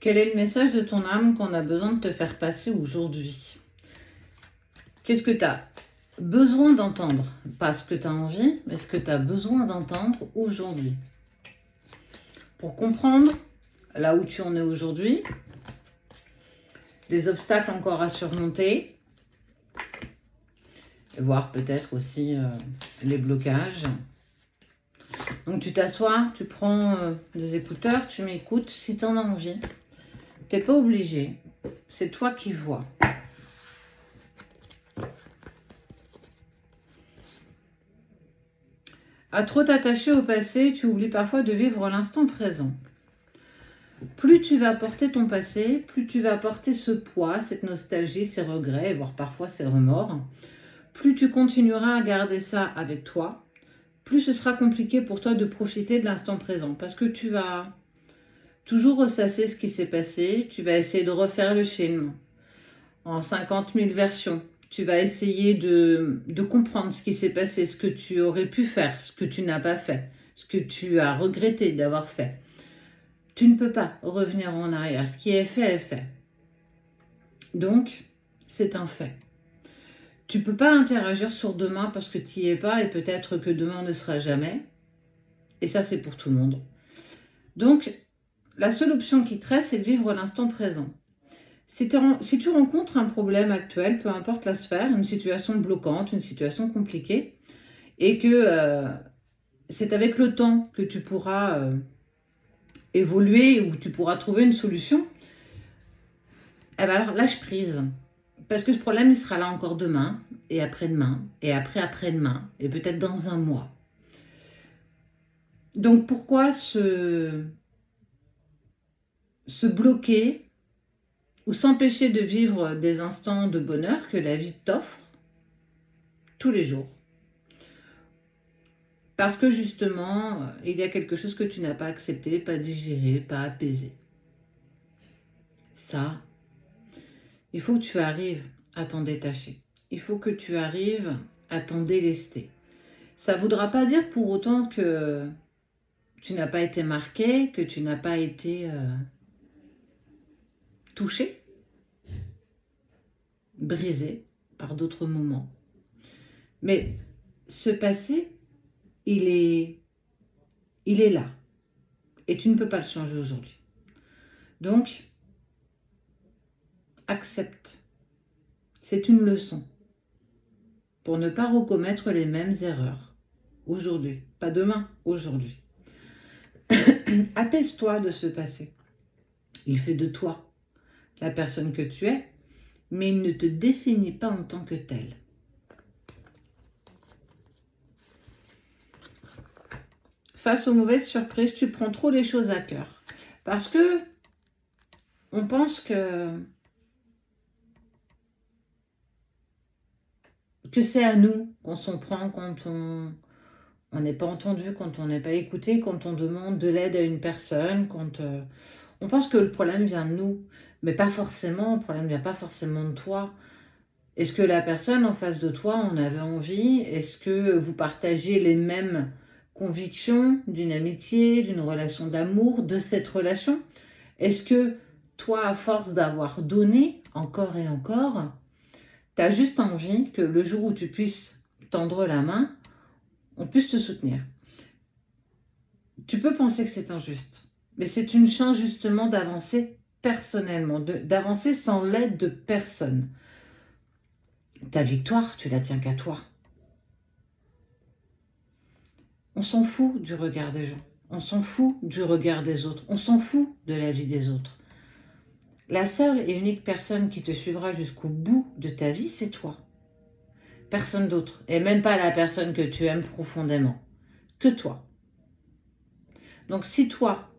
Quel est le message de ton âme qu'on a besoin de te faire passer aujourd'hui? Qu'est-ce que tu as besoin d'entendre? Pas ce que tu as envie, mais ce que tu as besoin d'entendre aujourd'hui. Pour comprendre là où tu en es aujourd'hui, les obstacles encore à surmonter, et voir peut-être aussi les blocages. Donc tu t'assois, tu prends des écouteurs, tu m'écoutes si tu en as envie. Tu n'es pas obligé, c'est toi qui vois. À trop t'attacher au passé, tu oublies parfois de vivre l'instant présent. Plus tu vas porter ton passé, plus tu vas porter ce poids, cette nostalgie, ces regrets, voire parfois ces remords, plus tu continueras à garder ça avec toi, plus ce sera compliqué pour toi de profiter de l'instant présent. Parce que tu vas toujours ressasser ce qui s'est passé, tu vas essayer de refaire le film en 50 000 versions. Tu vas essayer de comprendre ce qui s'est passé, ce que tu aurais pu faire, ce que tu n'as pas fait, ce que tu as regretté d'avoir fait. Tu ne peux pas revenir en arrière. Ce qui est fait est fait. Donc, c'est un fait. Tu ne peux pas interagir sur demain parce que tu n'y es pas et peut-être que demain ne sera jamais. Et ça, c'est pour tout le monde. Donc, la seule option qui te reste, c'est de vivre l'instant présent. Si tu rencontres un problème actuel, peu importe la sphère, une situation bloquante, une situation compliquée, et que c'est avec le temps que tu pourras évoluer ou tu pourras trouver une solution, eh ben alors lâche prise. Parce que ce problème, il sera là encore demain, et après-demain, et après-après-demain, et peut-être dans un mois. Donc pourquoi se bloquer ou s'empêcher de vivre des instants de bonheur que la vie t'offre tous les jours? Parce que justement, il y a quelque chose que tu n'as pas accepté, pas digéré, pas apaisé. Ça, il faut que tu arrives à t'en détacher. Il faut que tu arrives à t'en délester. Ça ne voudra pas dire pour autant que tu n'as pas été marqué, que tu n'as pas été touché, brisé par d'autres moments. Mais ce passé, il est là. Et tu ne peux pas le changer aujourd'hui. Donc, accepte. C'est une leçon pour ne pas recommettre les mêmes erreurs aujourd'hui. Pas demain, aujourd'hui. Apaise-toi de ce passé. Il fait de toi la personne que tu es, mais il ne te définit pas en tant que telle. Face aux mauvaises surprises, tu prends trop les choses à cœur. Parce que on pense que c'est à nous qu'on s'en prend quand on n'est pas entendu, quand on n'est pas écouté, quand on demande de l'aide à une personne, quand on pense que le problème vient de nous, mais pas forcément, le problème ne vient pas forcément de toi. Est-ce que la personne en face de toi en avait envie? Est-ce que vous partagez les mêmes convictions d'une amitié, d'une relation d'amour, de cette relation? Est-ce que toi, à force d'avoir donné encore et encore, tu as juste envie que le jour où tu puisses tendre la main, on puisse te soutenir? Tu peux penser que c'est injuste, mais c'est une chance justement d'avancer personnellement, d'avancer sans l'aide de personne. Ta victoire, tu la tiens qu'à toi. On s'en fout du regard des gens, on s'en fout du regard des autres, on s'en fout de la vie des autres. La seule et unique personne qui te suivra jusqu'au bout de ta vie, c'est toi. Personne d'autre, et même pas la personne que tu aimes profondément, que toi. Donc si toi,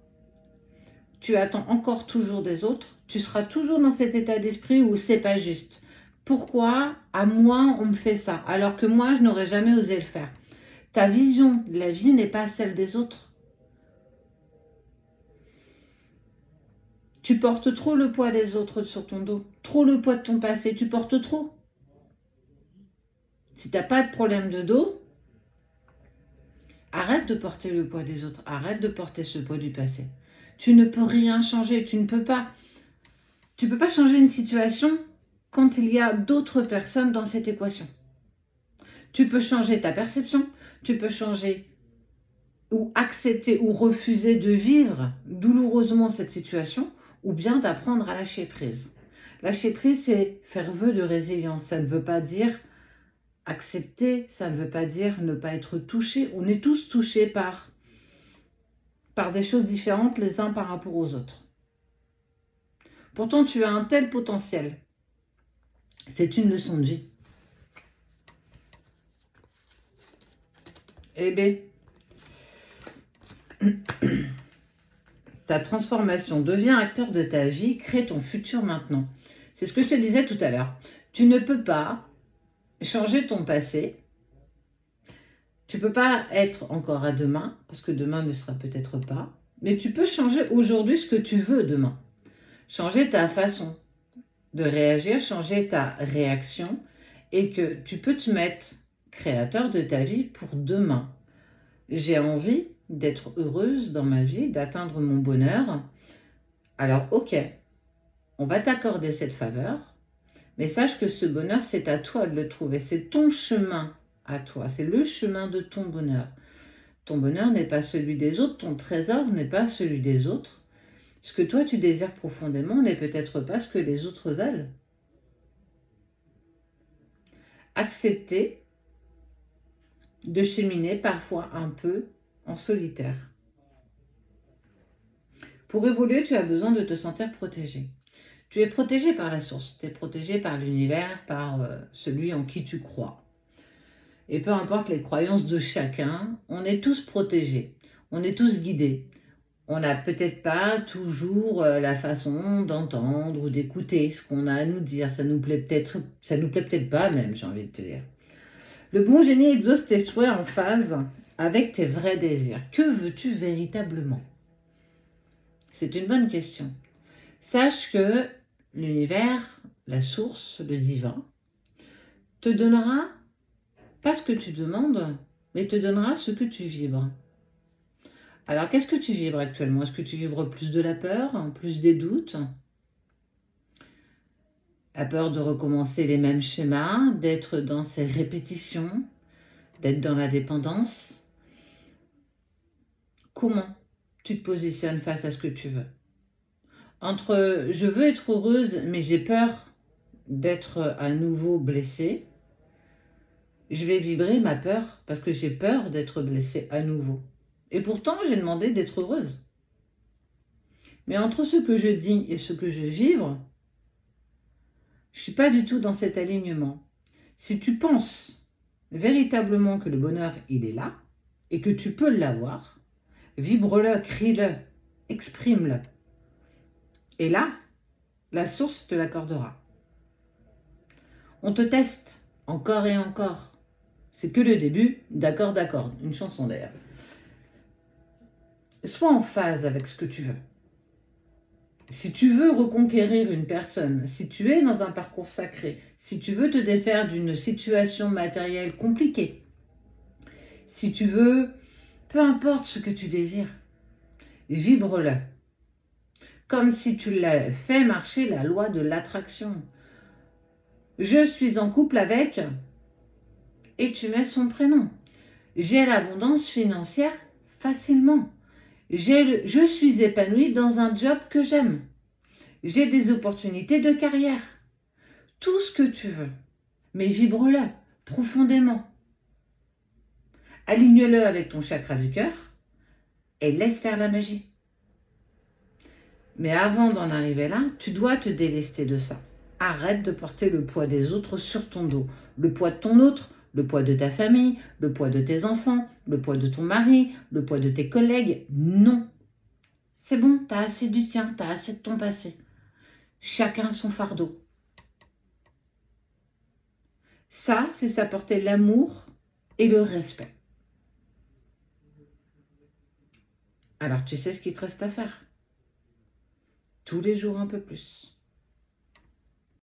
tu attends encore toujours des autres, tu seras toujours dans cet état d'esprit où c'est pas juste. Pourquoi à moi on me fait ça alors que moi je n'aurais jamais osé le faire? Ta vision de la vie n'est pas celle des autres. Tu portes trop le poids des autres sur ton dos, trop le poids de ton passé, tu portes trop. Si tu n'as pas de problème de dos, arrête de porter le poids des autres, arrête de porter ce poids du passé. Tu ne peux rien changer. Tu peux pas changer une situation quand il y a d'autres personnes dans cette équation. Tu peux changer ta perception, tu peux changer ou accepter ou refuser de vivre douloureusement cette situation, ou bien d'apprendre à lâcher prise. Lâcher prise, c'est faire vœu de résilience. Ça ne veut pas dire accepter, ça ne veut pas dire ne pas être touché. On est tous touchés par des choses différentes les uns par rapport aux autres. Pourtant, tu as un tel potentiel. C'est une leçon de vie. Eh bien, ta transformation, deviens acteur de ta vie, crée ton futur maintenant. C'est ce que je te disais tout à l'heure. Tu ne peux pas changer ton passé. Tu ne peux pas être encore à demain, parce que demain ne sera peut-être pas. Mais tu peux changer aujourd'hui ce que tu veux demain. Changer ta façon de réagir, changer ta réaction, et que tu peux te mettre créateur de ta vie pour demain. J'ai envie d'être heureuse dans ma vie, d'atteindre mon bonheur. Alors, ok, on va t'accorder cette faveur, mais sache que ce bonheur, c'est à toi de le trouver. C'est ton chemin à toi, c'est le chemin de ton bonheur. Ton bonheur n'est pas celui des autres, ton trésor n'est pas celui des autres. Ce que toi, tu désires profondément n'est peut-être pas ce que les autres veulent. Accepter de cheminer parfois un peu en solitaire. Pour évoluer, tu as besoin de te sentir protégé. Tu es protégé par la source, tu es protégé par l'univers, par celui en qui tu crois. Et peu importe les croyances de chacun, on est tous protégés, on est tous guidés. On n'a peut-être pas toujours la façon d'entendre ou d'écouter ce qu'on a à nous dire. Ça nous plaît peut-être pas même, j'ai envie de te dire. Le bon génie exauce tes souhaits en phase avec tes vrais désirs. Que veux-tu véritablement? C'est une bonne question. Sache que l'univers, la source, le divin, te donnera pas ce que tu demandes, mais te donnera ce que tu vibres. Alors, qu'est-ce que tu vibres actuellement? Est-ce que tu vibres plus de la peur, plus des doutes? La peur de recommencer les mêmes schémas, d'être dans ces répétitions, d'être dans la dépendance? Comment tu te positionnes face à ce que tu veux? Entre je veux être heureuse, mais j'ai peur d'être à nouveau blessée, je vais vibrer ma peur parce que j'ai peur d'être blessée à nouveau. Et pourtant, j'ai demandé d'être heureuse. Mais entre ce que je dis et ce que je vibre, je ne suis pas du tout dans cet alignement. Si tu penses véritablement que le bonheur, il est là, et que tu peux l'avoir, vibre-le, crie-le, exprime-le. Et là, la source te l'accordera. On te teste encore et encore. C'est que le début d'accord, une chanson d'ailleurs. Sois en phase avec ce que tu veux. Si tu veux reconquérir une personne, si tu es dans un parcours sacré, si tu veux te défaire d'une situation matérielle compliquée, si tu veux, peu importe ce que tu désires, vibre-le. Comme si tu l'as fait marcher la loi de l'attraction. Je suis en couple avec, et tu mets son prénom. J'ai l'abondance financière facilement. Je suis épanouie dans un job que j'aime. J'ai des opportunités de carrière. Tout ce que tu veux. Mais vibre-le profondément. Aligne-le avec ton chakra du cœur et laisse faire la magie. Mais avant d'en arriver là, tu dois te délester de ça. Arrête de porter le poids des autres sur ton dos. Le poids de ton autre, le poids de ta famille, le poids de tes enfants, le poids de ton mari, le poids de tes collègues. Non. C'est bon, t'as assez du tien, t'as assez de ton passé. Chacun son fardeau. Ça, c'est s'apporter l'amour et le respect. Alors, tu sais ce qu'il te reste à faire. Tous les jours un peu plus.